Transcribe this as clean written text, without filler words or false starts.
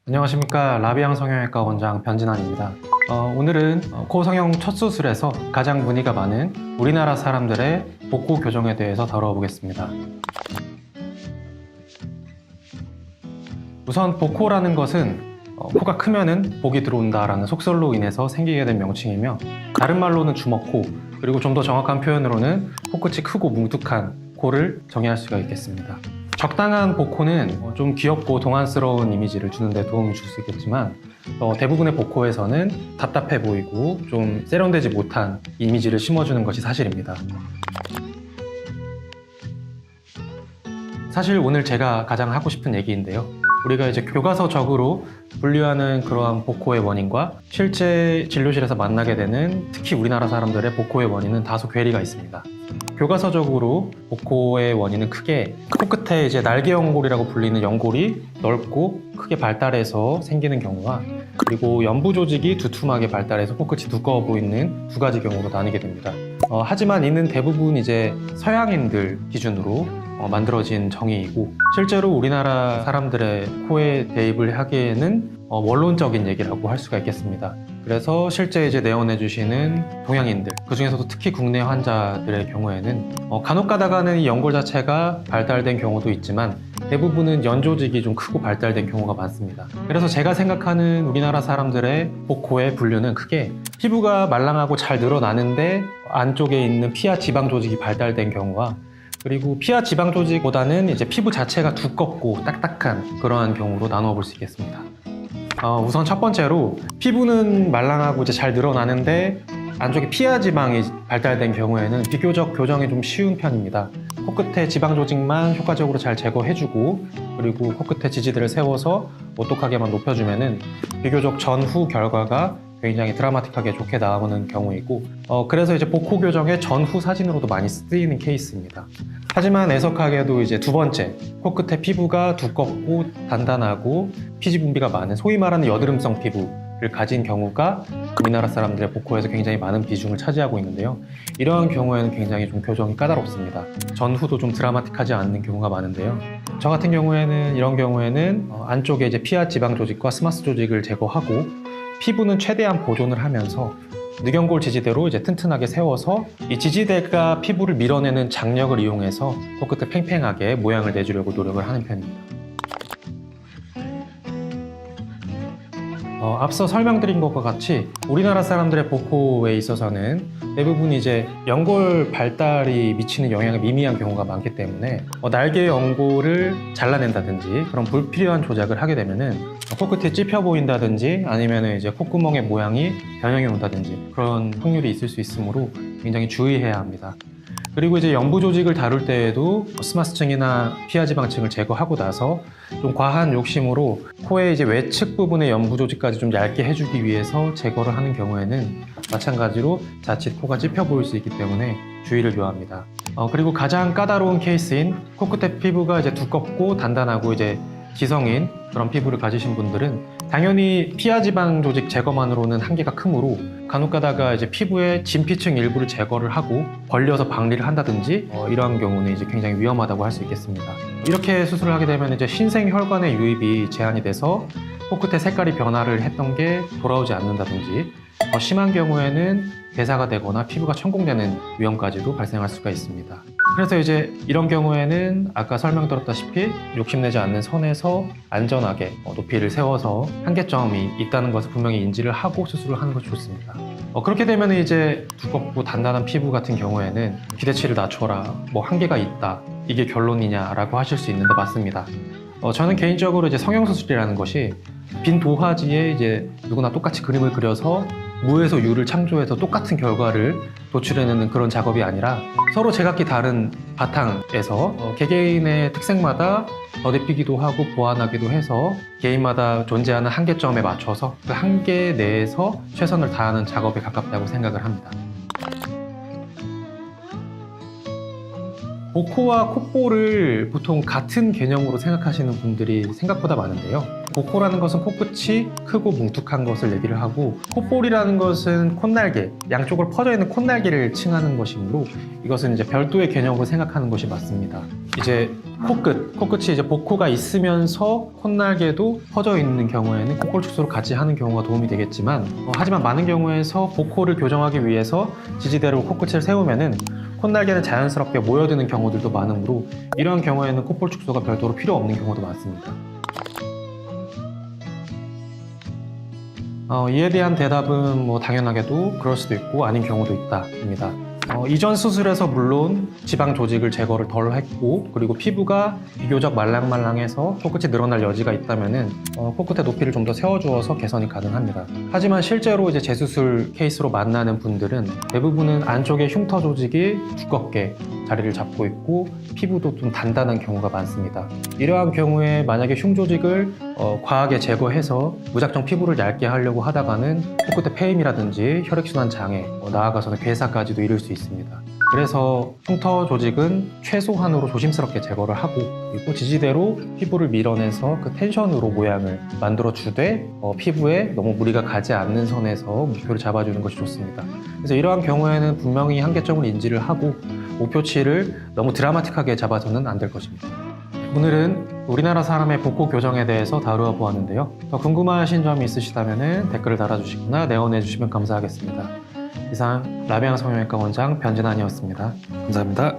안녕하십니까. 라비앙 성형외과 원장 변진환입니다. 오늘은 코 성형 첫 수술에서 가장 문의가 많은 우리나라 사람들의 복코 교정에 대해서 다뤄보겠습니다. 우선 복코라는 것은 코가 크면은 복이 들어온다라는 속설로 인해서 생기게 된 명칭이며, 다른 말로는 주먹코, 그리고 좀 더 정확한 표현으로는 코끝이 크고 뭉툭한 코를 정의할 수가 있겠습니다. 적당한 복코는 좀 귀엽고 동안스러운 이미지를 주는 데 도움이 줄 수 있겠지만, 대부분의 복코에서는 답답해 보이고 좀 세련되지 못한 이미지를 심어주는 것이 사실입니다. 사실 오늘 제가 가장 하고 싶은 얘기인데요. 우리가 이제 교과서적으로 분류하는 그러한 복코의 원인과 실제 진료실에서 만나게 되는, 특히 우리나라 사람들의 복코의 원인은 다소 괴리가 있습니다. 교과서적으로 복코의 원인은 크게 코끝에 이제 날개 연골이라고 불리는 연골이 넓고 크게 발달해서 생기는 경우와, 그리고 연부 조직이 두툼하게 발달해서 코끝이 두꺼워 보이는 두 가지 경우로 나뉘게 됩니다. 하지만 이는 대부분 이제 서양인들 기준으로 만들어진 정의이고, 실제로 우리나라 사람들의 코에 대입을 하기에는 원론적인 얘기라고 할 수가 있겠습니다. 그래서 실제 이제 내원해 주시는 동양인들, 그 중에서도 특히 국내 환자들의 경우에는 간혹 가다가는 이 연골 자체가 발달된 경우도 있지만, 대부분은 연조직이 좀 크고 발달된 경우가 많습니다. 그래서 제가 생각하는 우리나라 사람들의 복코의 분류는 크게 피부가 말랑하고 잘 늘어나는데 안쪽에 있는 피하 지방 조직이 발달된 경우와, 그리고 피하 지방 조직보다는 이제 피부 자체가 두껍고 딱딱한 그러한 경우로 나누어 볼 수 있겠습니다. 우선 첫 번째로, 피부는 말랑하고 이제 잘 늘어나는데 안쪽에 피하 지방이 발달된 경우에는 비교적 교정이 좀 쉬운 편입니다. 코끝의 지방 조직만 효과적으로 잘 제거해주고, 그리고 코끝의 지지대를 세워서 오똑하게만 높여주면은 비교적 전후 결과가 굉장히 드라마틱하게 좋게 나오는 경우이고, 그래서 이제 복코 교정의 전후 사진으로도 많이 쓰이는 케이스입니다. 하지만 애석하게도 이제 두 번째, 코끝의 피부가 두껍고 단단하고 피지 분비가 많은, 소위 말하는 여드름성 피부를 가진 경우가 우리나라 사람들의 복코에서 굉장히 많은 비중을 차지하고 있는데요. 이러한 경우에는 굉장히 좀 교정이 까다롭습니다. 전후도 좀 드라마틱하지 않는 경우가 많은데요. 저 같은 경우에는 이런 경우에는 안쪽에 이제 피하 지방 조직과 스마스 조직을 제거하고, 피부는 최대한 보존을 하면서 늑연골 지지대로 이제 튼튼하게 세워서 이 지지대가 피부를 밀어내는 장력을 이용해서 코끝을 팽팽하게 모양을 내주려고 노력을 하는 편입니다. 앞서 설명드린 것과 같이 우리나라 사람들의 복코에 있어서는 대부분 이제 연골 발달이 미치는 영향이 미미한 경우가 많기 때문에 날개 연골을 잘라낸다든지 그런 불필요한 조작을 하게 되면은 코끝이 찝혀 보인다든지, 아니면 이제 콧구멍의 모양이 변형이 온다든지 그런 확률이 있을 수 있으므로 굉장히 주의해야 합니다. 그리고 이제 연부 조직을 다룰 때에도 스마스층이나 피하지방층을 제거하고 나서 좀 과한 욕심으로 코의 이제 외측 부분의 연부 조직까지 좀 얇게 해주기 위해서 제거를 하는 경우에는 마찬가지로 자칫 코가 찝혀 보일 수 있기 때문에 주의를 요합니다. 그리고 가장 까다로운 케이스인 코끝의 피부가 이제 두껍고 단단하고 이제 기성인 그런 피부를 가지신 분들은 당연히 피하지방 조직 제거만으로는 한계가 크므로 간혹 가다가 이제 피부의 진피층 일부를 제거를 하고 벌려서 박리를 한다든지 이러한 경우는 이제 굉장히 위험하다고 할 수 있겠습니다. 이렇게 수술을 하게 되면 이제 신생 혈관의 유입이 제한이 돼서 코끝의 색깔이 변화를 했던 게 돌아오지 않는다든지, 더 심한 경우에는 괴사가 되거나 피부가 천공되는 위험까지도 발생할 수가 있습니다. 그래서 이제 이런 경우에는 아까 설명드렸다시피 욕심내지 않는 선에서 안전하게 높이를 세워서 한계점이 있다는 것을 분명히 인지를 하고 수술을 하는 것이 좋습니다. 그렇게 되면 이제 두껍고 단단한 피부 같은 경우에는 기대치를 낮춰라, 뭐 한계가 있다, 이게 결론이냐라고 하실 수 있는데 맞습니다. 저는 개인적으로 이제 성형수술이라는 것이 빈 도화지에 이제 누구나 똑같이 그림을 그려서 무에서 유를 창조해서 똑같은 결과를 도출해내는 그런 작업이 아니라, 서로 제각기 다른 바탕에서 개개인의 특색마다 더듬히기도 하고 보완하기도 해서 개인마다 존재하는 한계점에 맞춰서 그 한계 내에서 최선을 다하는 작업에 가깝다고 생각을 합니다. 복코와 콧볼을 보통 같은 개념으로 생각하시는 분들이 생각보다 많은데요. 복코라는 것은 코끝이 크고 뭉툭한 것을 얘기를 하고, 콧볼이라는 것은 콧날개, 양쪽으로 퍼져 있는 콧날개를 칭하는 것이므로 이것은 이제 별도의 개념으로 생각하는 것이 맞습니다. 이제 코끝이 이제 복코가 있으면서 콧날개도 퍼져 있는 경우에는 콧볼 축소를 같이 하는 경우가 도움이 되겠지만, 하지만 많은 경우에서 복코를 교정하기 위해서 지지대로 코끝을 세우면은 콧날개는 자연스럽게 모여드는 경우들도 많으므로 이러한 경우에는 콧볼 축소가 별도로 필요 없는 경우도 많습니다. 이에 대한 대답은 당연하게도 그럴 수도 있고 아닌 경우도 있다입니다. 이전 수술에서 물론 지방 조직을 제거를 덜 했고, 그리고 피부가 비교적 말랑말랑해서 코끝이 늘어날 여지가 있다면은 코끝의 높이를 좀 더 세워주어서 개선이 가능합니다. 하지만 실제로 이제 재수술 케이스로 만나는 분들은 대부분은 안쪽에 흉터 조직이 두껍게 자리를 잡고 있고 피부도 좀 단단한 경우가 많습니다. 이러한 경우에 만약에 흉 조직을 과하게 제거해서 무작정 피부를 얇게 하려고 하다가는 코끝의 폐임이라든지 혈액순환 장애, 나아가서는 괴사까지도 이를 수 있습니다. 그래서 흉터 조직은 최소한으로 조심스럽게 제거를 하고, 그리고 지지대로 피부를 밀어내서 그 텐션으로 모양을 만들어 주되 피부에 너무 무리가 가지 않는 선에서 목표를 잡아주는 것이 좋습니다. 그래서 이러한 경우에는 분명히 한계점을 인지를 하고 목표치를 너무 드라마틱하게 잡아서는 안 될 것입니다. 오늘은 우리나라 사람의 복코 교정에 대해서 다루어 보았는데요. 더 궁금하신 점이 있으시다면 댓글을 달아주시거나 내원해 주시면 감사하겠습니다. 이상 라비앙 성형외과 원장 변진환이었습니다. 감사합니다.